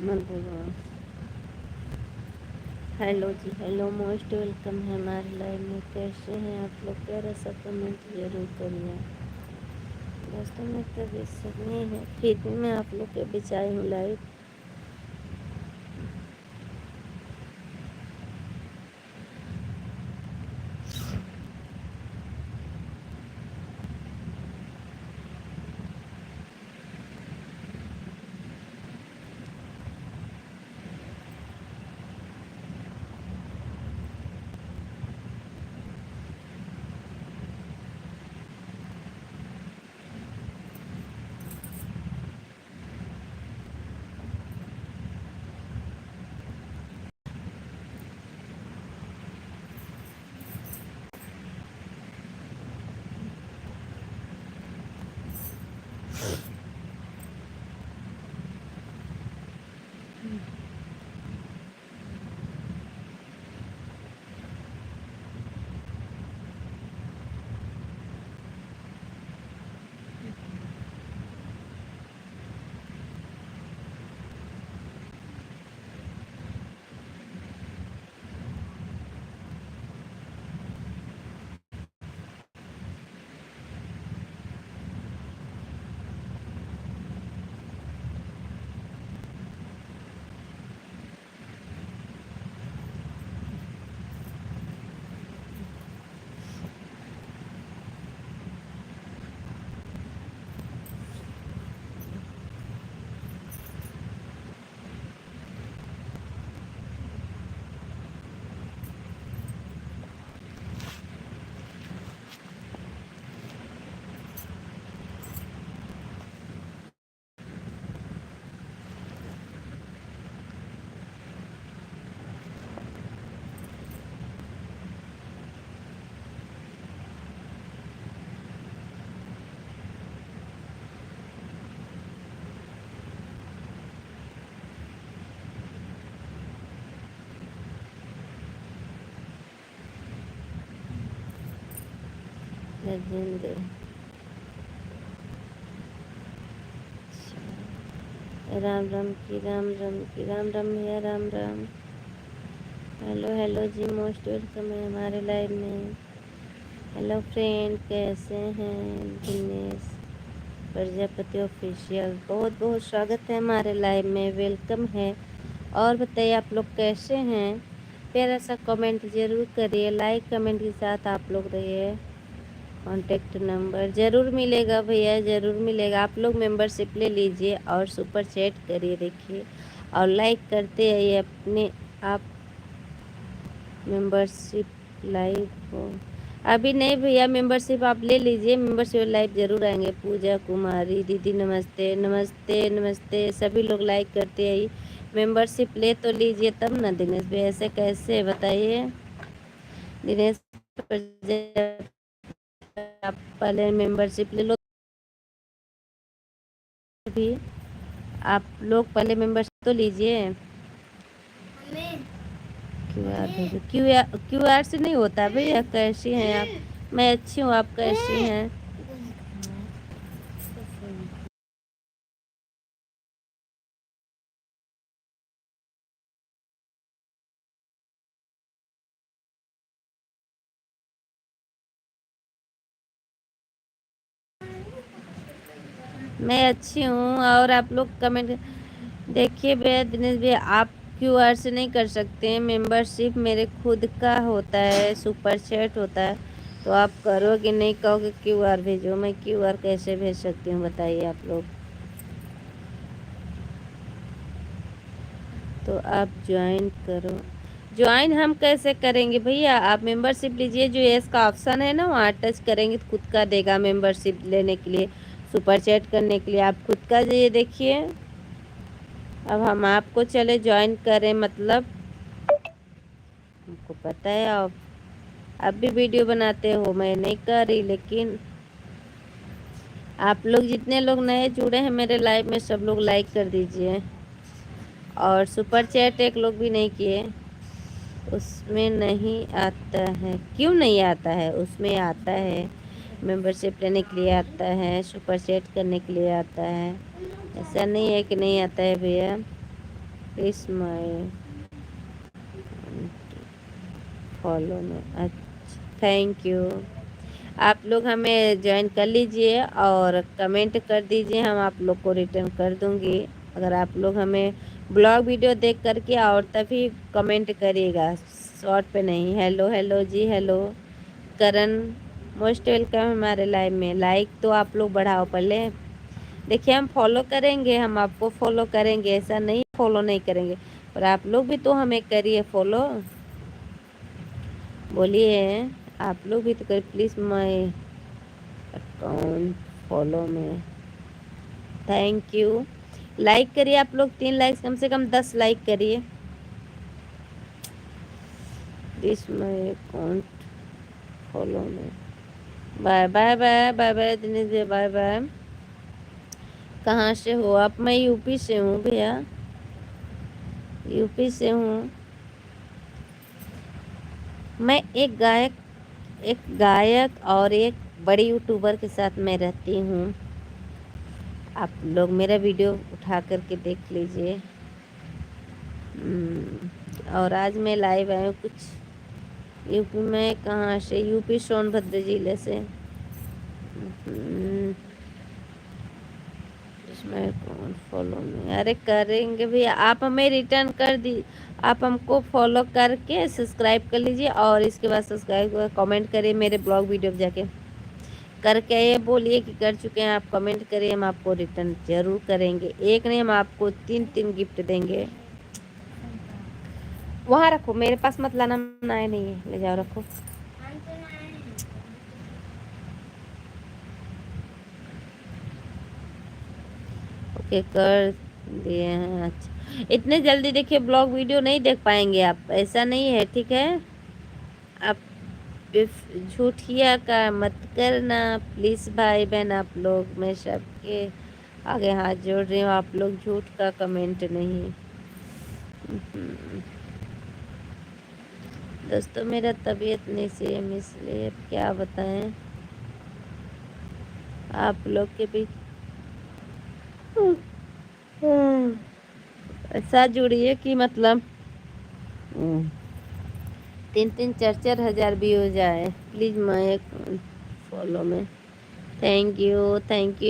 मत बोलो। हेलो जी, hello, most welcome है हमारे लाइव में। कैसे हैं आप लोग? प्यारा सा कमेंट जरूर करिए। दोस्तों में तबीयत सब नहीं है, फिर भी मैं आप लोग के बीच आई हूँ लाइव। राजेंद्र, राम राम की, राम राम की, राम राम भैया, राम राम। हेलो हेलो जी, मोस्ट वेलकम है हमारे लाइव में। हेलो फ्रेंड, कैसे हैं? दिनेश प्रजापति ऑफिशियल, बहुत बहुत स्वागत है हमारे लाइव में, वेलकम है। और बताइए आप लोग कैसे हैं? प्यारा सा कमेंट जरूर करिए, लाइक कमेंट के साथ आप लोग रहिए। कॉन्टेक्ट नंबर ज़रूर मिलेगा भैया, ज़रूर मिलेगा। आप लोग मेंबरशिप ले लीजिए और सुपर चैट करिए, देखिए, और लाइक करते आइए अपने आप। मेंबरशिप लाइव हो अभी नहीं भैया, मेंबरशिप आप ले लीजिए, मेंबरशिप लाइव जरूर आएंगे। पूजा कुमारी दीदी नमस्ते नमस्ते नमस्ते, सभी लोग लाइक करते आइए। मेंबरशिप ले तो लीजिए तब ना दिनेश भाई, ऐसे कैसे बताइए। दिनेश प्रजापति, आप पहले मेंबरशिप ले लो। भी आप लोग पहले मेंबरशिप तो लीजिए। क्यूआर भेजो, क्यूआर से नहीं होता भैया। कैसी हैं आप? मैं अच्छी हूँ, आप कैसी हैं? मैं अच्छी हूँ। और आप लोग कमेंट देखिए भैया, दिनेश भैया, आप क्यूआर से नहीं कर सकते हैं मेंबरशिप, मेरे खुद का होता है, सुपर चैट होता है। तो आप करोगे नहीं, कहोगे क्यूआर भेजो, मैं क्यूआर कैसे भेज सकती हूँ बताइए आप लोग। तो आप ज्वाइन करो। ज्वाइन हम कैसे करेंगे भैया? आप मेंबरशिप लीजिए, जो एस का ऑप्शन है ना, वहाँ टच करेंगे तो खुद का देगा मेंबरशिप लेने के लिए, सुपर चैट करने के लिए। आप खुद का ये देखिए। अब हम आपको चले ज्वाइन करें, मतलब हमको पता है आप भी वीडियो बनाते हो, मैं नहीं कर रही, लेकिन आप लोग जितने लोग नए जुड़े हैं मेरे लाइव में, सब लोग लाइक कर दीजिए। और सुपर चैट एक लोग भी नहीं किए। उसमें नहीं आता है? क्यों नहीं आता है? उसमें आता है, मेंबरशिप लेने के लिए आता है, सुपर चैट करने के लिए आता है। ऐसा नहीं है कि नहीं आता है भैया। इस माय फॉलो में। अच्छा, थैंक यू। आप लोग हमें ज्वाइन कर लीजिए और कमेंट कर दीजिए, हम आप लोग को रिटर्न कर दूंगी। अगर आप लोग हमें ब्लॉग वीडियो देख करके और तभी कमेंट करिएगा, शॉर्ट पे नहीं। हेलो हेलो जी, हेलो करण, मोस्ट वेलकम हमारे लाइव में। लाइक तो आप लोग बढ़ाओ पहले। देखिए हम फॉलो करेंगे, हम आपको फॉलो करेंगे, ऐसा नहीं फॉलो नहीं करेंगे, पर आप लोग भी तो हमें करिए फॉलो। बोलिए, आप लोग भी तो करिए please. My account follow me, thank you. Like करिए आप लोग, 3 लाइक, कम से कम 10 लाइक करिए। This my account follow me. Bye bye bye bye bye Dinesh भैया, बाय बाय। कहाँ से हो आप? मैं यूपी से हूँ भैया, यूपी से हूँ। मैं एक गायक और एक बड़ी यूट्यूबर के साथ मैं रहती हूँ। आप लोग मेरा वीडियो उठा करके देख लीजिए। और आज मैं लाइव आया हूँ कुछ यूपी में। कहाँ से? यूपी सोनभद्र जिले से। इसमें कौन फॉलो में? अरे करेंगे भैया, आप हमें रिटर्न कर दी। आप हमको फॉलो करके सब्सक्राइब कर लीजिए और इसके बाद सब्सक्राइब कमेंट करिए मेरे ब्लॉग वीडियो जाके करके ये बोलिए कि कर चुके हैं। आप कमेंट करिए, हम आपको रिटर्न जरूर करेंगे। एक नहीं, हम आपको 3 गिफ्ट देंगे। वहाँ रखो, मेरे पास मत लाना, नया नहीं है, ले जाओ रखो। ओके कर दिए हैं। अच्छा, इतने जल्दी देखिए ब्लॉग वीडियो नहीं देख पाएंगे आप, ऐसा नहीं है, ठीक है। आप झूठिया का मत करना प्लीज़ भाई बहन। आप लोग, मैं सबके आगे हाथ जोड़ रही हूँ, आप लोग झूठ का कमेंट नहीं। दोस्तों मेरा तबीयत नहीं सेम, इसलिए अब क्या बताएं आप लोग के भी। ऐसा जुड़िए कि मतलब 3-4 हज़ार भी हो जाए प्लीज़। मैं follow me, thank you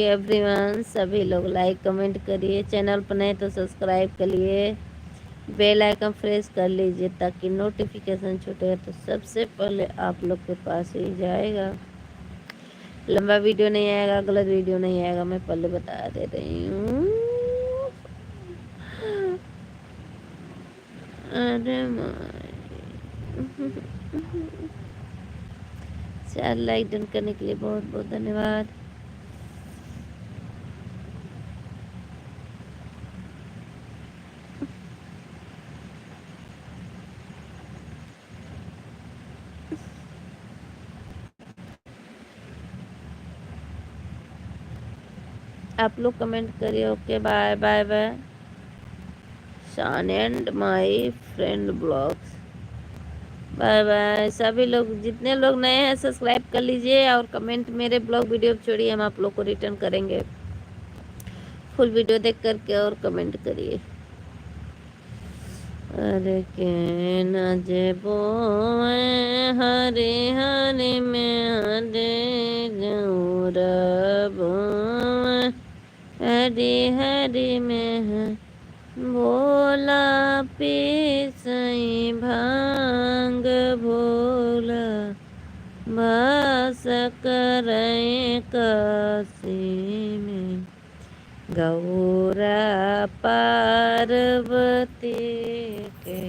everyone. सभी लोग लाइक कमेंट करिए, चैनल पर नए तो सब्सक्राइब करिए, बेल आइकन प्रेस कर लीजिए ताकि नोटिफिकेशन छूटेगा तो सबसे पहले आप लोग के पास ही जाएगा। लंबा वीडियो नहीं आएगा, गलत वीडियो नहीं आएगा, मैं पहले बता दे रही हूँ। अरे 4 लाइक डन करने के लिए बहुत बहुत धन्यवाद। आप लोग कमेंट करिए। Okay bye bye bye. Shaan and my friend blogs, bye bye. सभी लोग, जितने लोग नए हैं सब्सक्राइब कर लीजिए और कमेंट मेरे ब्लॉग वीडियो छोड़िए, हम आप लोग को रिटर्न करेंगे। फुल वीडियो देख करके और कमेंट करिए। अरे के न जेबो हरे हरे में हरे जूरबो हरे हरे में है भोला पिसई भांग भोला बस करे काशी में गौरा पार्वती के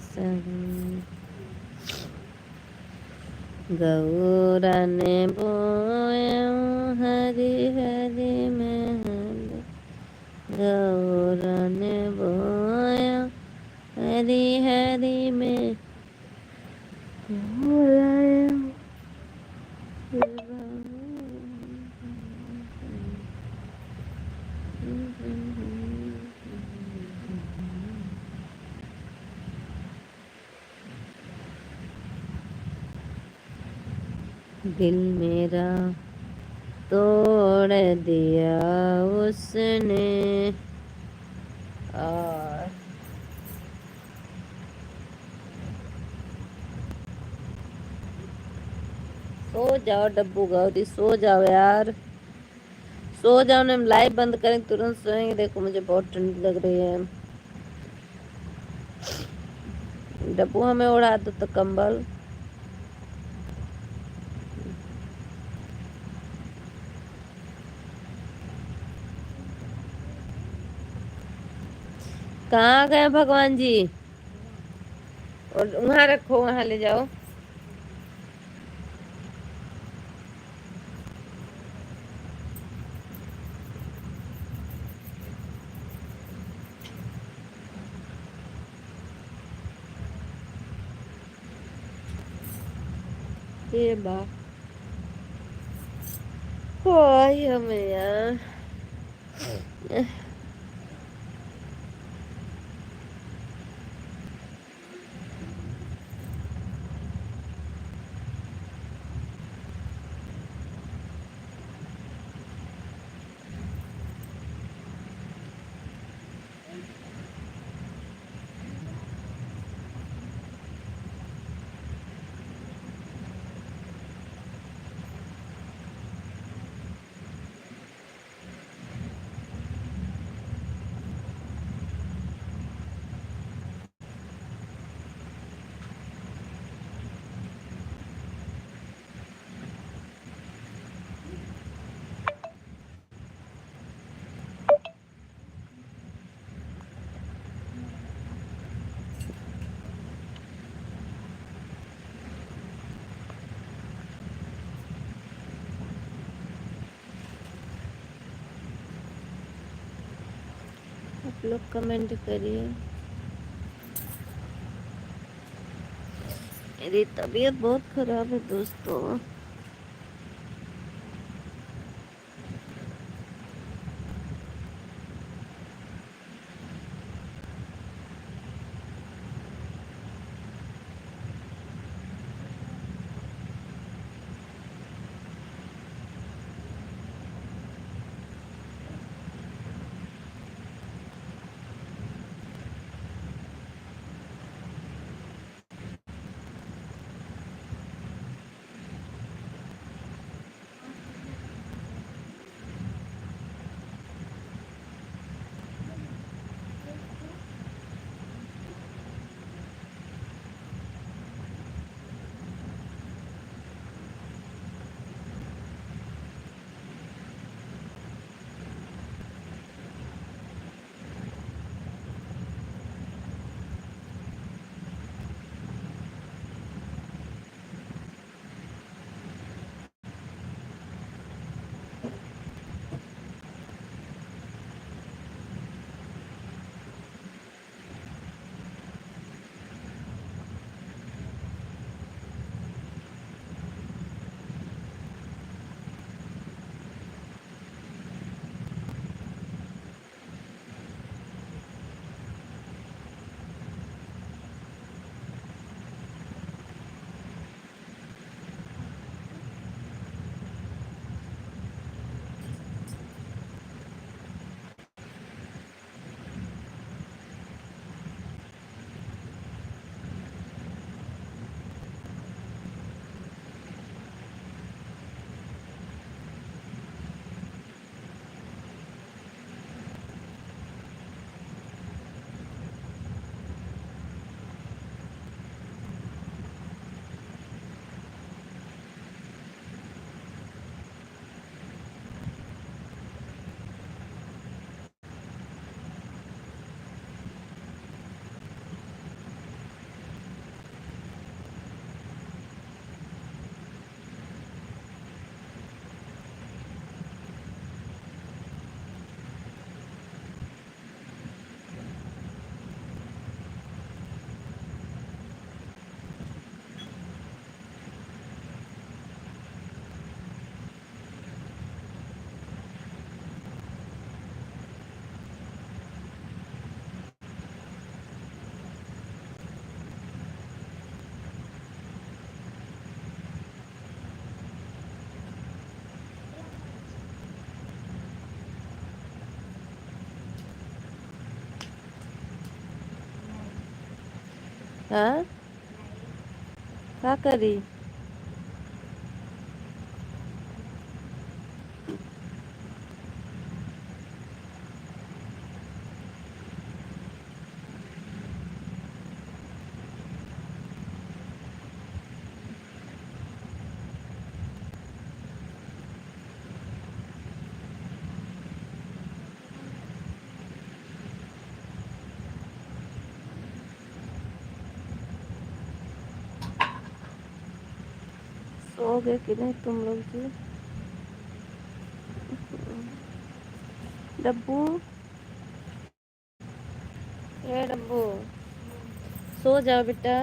संग। गौरा ने बोया हरि हरि में हरि, गौरा ने बोया हरि हरि में दिल मेरा तोड़ दिया उसने और सो जाओ डब्बू गौरी, सो जाओ यार, सो जाओ ना। हम लाइव बंद करें तुरंत सोएंगे। देखो मुझे बहुत ठंड लग रही है। डब्बू हमें उड़ा दो तो कंबल। कहाँ गए भगवान जी? और वहां रखो, वहां ले जाओ। ये बा ओए हमें यार। आप लोग कमेंट करिए। मेरी तबीयत बहुत खराब है दोस्तों। हाँ, क्या करी? सो गए कि नहीं तुम लोग जी? डब्बू, ए डब्बू, सो जाओ बेटा।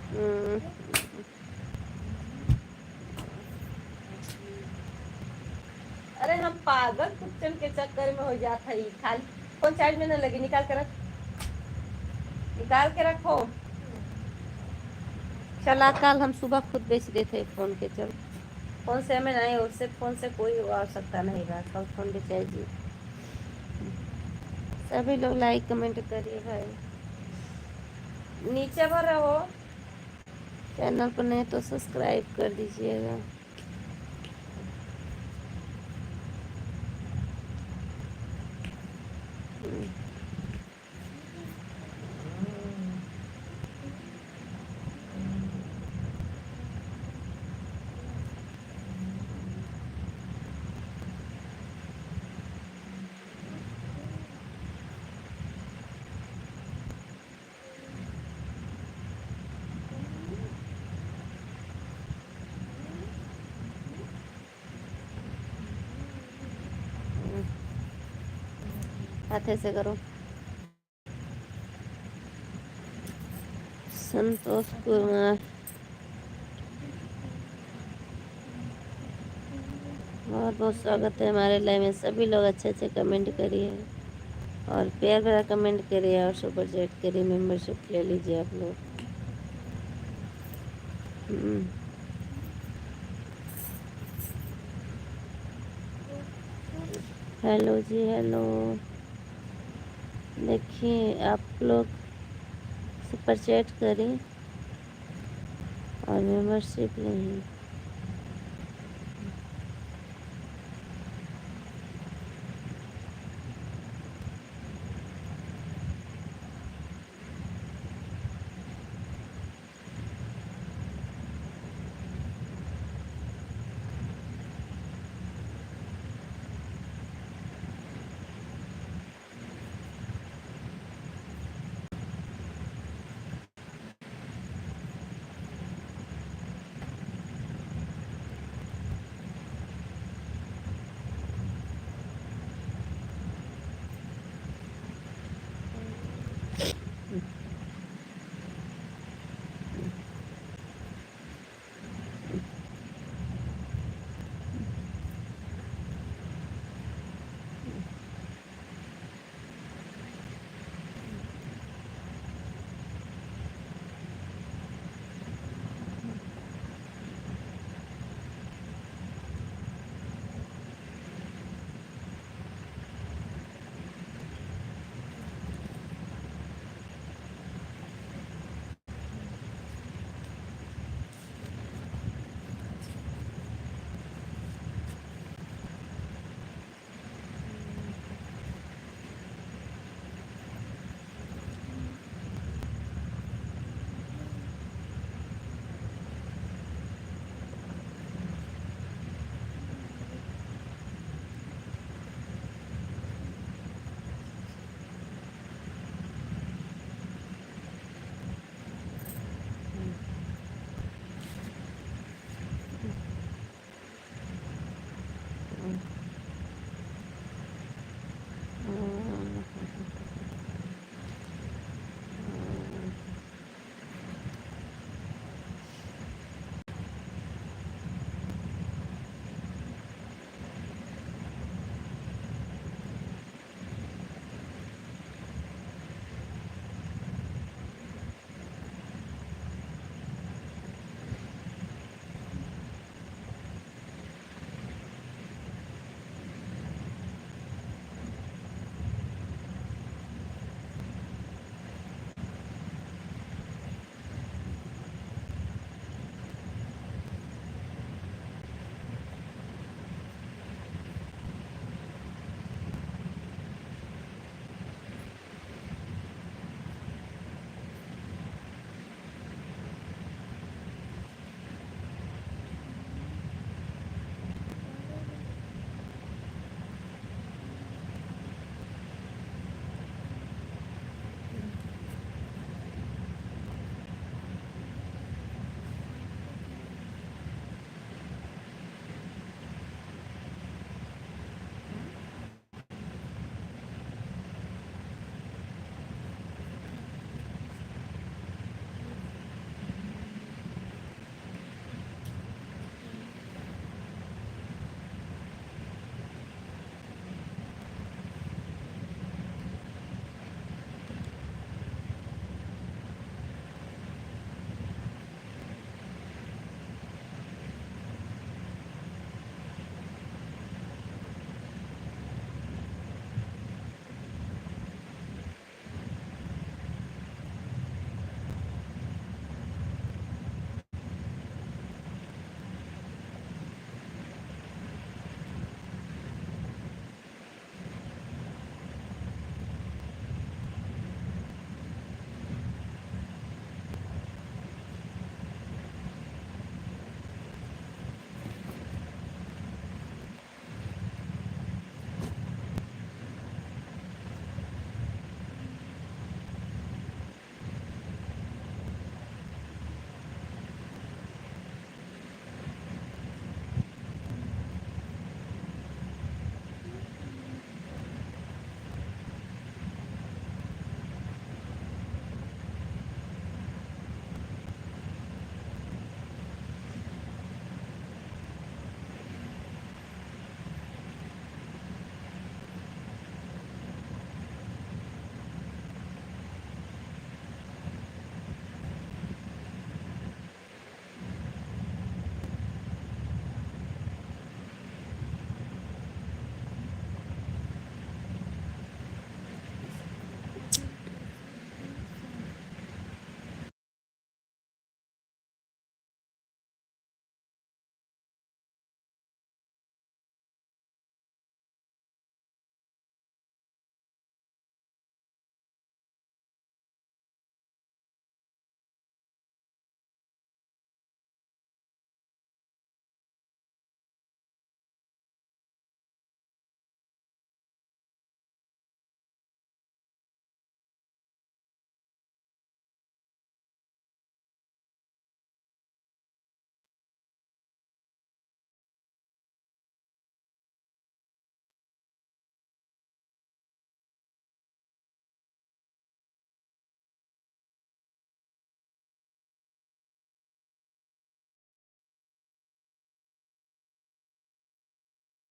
हम्म, अरे हम पागल कुचन के चक्कर में हो जाता है। खाली फोन चार्ज में न लगी, निकाल के रख, निकाल के रखो। चला कल हम सुबह खुद बेच रहे थे फोन के। चल फोन से हमें नहीं, उससे फोन से कोई आवश्यकता नहीं रहा, कल फोन बेचाई जी। सभी लोग लाइक कमेंट करिए भाई, नीचे पर रहो, चैनल पर नहीं तो सब्सक्राइब कर दीजिएगा। हाथे से करो। संतोष कुमार, बहुत बहुत स्वागत है हमारे लाइव में। सभी लोग अच्छे अच्छे कमेंट करिए और प्यार भरा कमेंट करिए और सुपर चैट करिए, मेंबरशिप ले लीजिए आप लोग। हेलो जी, हेलो। देखिए आप लोग सुपर चैट करें और मेंबरशिप लें।